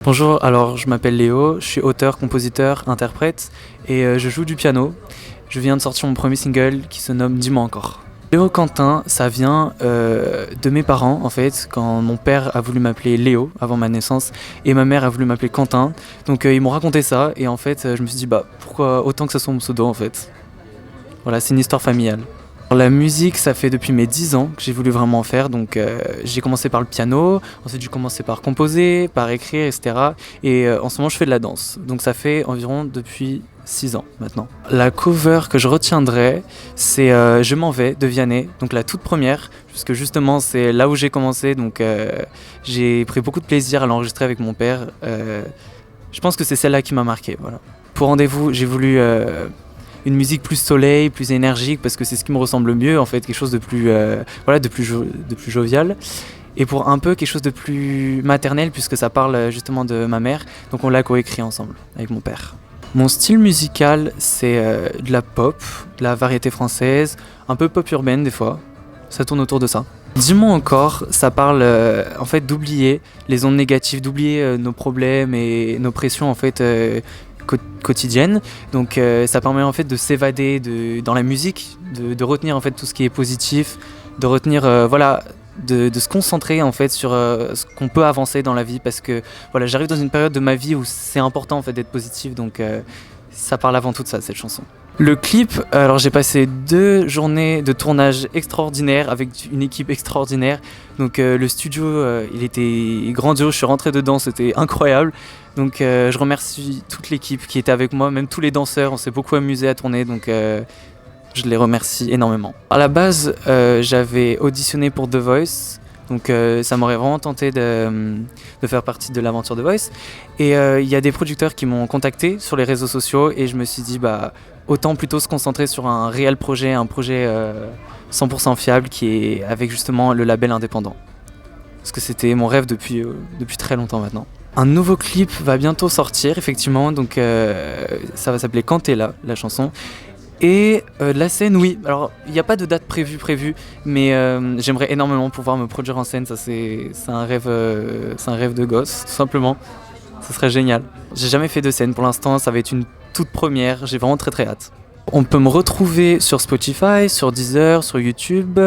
Bonjour, alors je m'appelle Léo, je suis auteur, compositeur, interprète et je joue du piano. Je viens de sortir mon premier single qui se nomme Dis-moi encore. Léo Quentin, ça vient de mes parents en fait, quand mon père a voulu m'appeler Léo avant ma naissance et ma mère a voulu m'appeler Quentin. Donc ils m'ont raconté ça et en fait je me suis dit bah pourquoi autant que ça soit mon pseudo en fait. Voilà, c'est une histoire familiale. Alors, la musique, ça fait depuis mes 10 ans que j'ai voulu vraiment en faire. Donc, j'ai commencé par le piano, ensuite j'ai commencé par composer, par écrire, etc. Et en ce moment, je fais de la danse. Donc, ça fait environ depuis 6 ans maintenant. La cover que je retiendrai, c'est Je m'en vais de Vianney, donc la toute première, puisque justement, c'est là où j'ai commencé. Donc, j'ai pris beaucoup de plaisir à l'enregistrer avec mon père. Je pense que c'est celle-là qui m'a marqué. Voilà. Pour Rendez-vous, j'ai voulu une musique plus soleil, plus énergique, parce que c'est ce qui me ressemble le mieux, en fait, quelque chose de plus, voilà, de plus jovial. Et pour un peu quelque chose de plus maternel, puisque ça parle justement de ma mère, donc on l'a coécrit ensemble avec mon père. Mon style musical, c'est de la pop, de la variété française, un peu pop urbaine des fois. Ça tourne autour de ça. Dis-moi encore, ça parle en fait d'oublier les ondes négatives, d'oublier nos problèmes et nos pressions en fait quotidiennes. Donc ça permet en fait de s'évader dans la musique, de retenir en fait tout ce qui est positif, de retenir voilà, de se concentrer en fait sur ce qu'on peut avancer dans la vie parce que voilà, j'arrive dans une période de ma vie où c'est important en fait d'être positif, donc ça parle avant tout de ça, cette chanson. Le clip, alors j'ai passé 2 journées de tournage extraordinaires avec une équipe extraordinaire. Donc le studio, il était grandiose, je suis rentré dedans, c'était incroyable. Donc je remercie toute l'équipe qui était avec moi, même tous les danseurs, on s'est beaucoup amusé à tourner, donc je les remercie énormément. À la base, j'avais auditionné pour The Voice. Donc ça m'aurait vraiment tenté de faire partie de l'aventure The Voice. Et il y a des producteurs qui m'ont contacté sur les réseaux sociaux et je me suis dit bah autant plutôt se concentrer sur un réel projet, un projet 100% fiable qui est avec justement le label indépendant. Parce que c'était mon rêve depuis très longtemps maintenant. Un nouveau clip va bientôt sortir effectivement, donc ça va s'appeler Quand t'es là, la chanson. Et la scène, oui. Alors, il n'y a pas de date prévue, mais j'aimerais énormément pouvoir me produire en scène. Ça, c'est un rêve de gosse, tout simplement. Ce serait génial. J'ai jamais fait de scène pour l'instant. Ça va être une toute première. J'ai vraiment très très hâte. On peut me retrouver sur Spotify, sur Deezer, sur YouTube,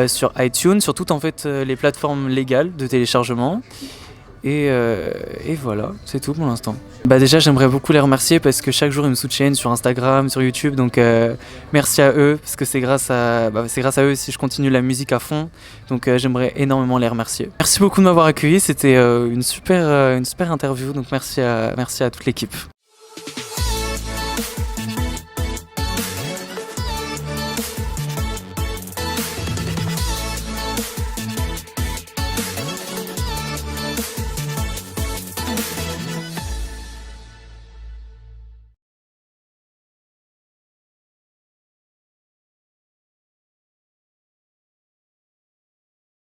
sur iTunes, sur toutes en fait les plateformes légales de téléchargement. Et voilà, c'est tout pour l'instant. Bah déjà j'aimerais beaucoup les remercier parce que chaque jour ils me soutiennent sur Instagram, sur YouTube, donc merci à eux parce que c'est grâce à eux si je continue la musique à fond, donc j'aimerais énormément les remercier. Merci beaucoup de m'avoir accueilli, c'était une super interview, donc merci à toute l'équipe.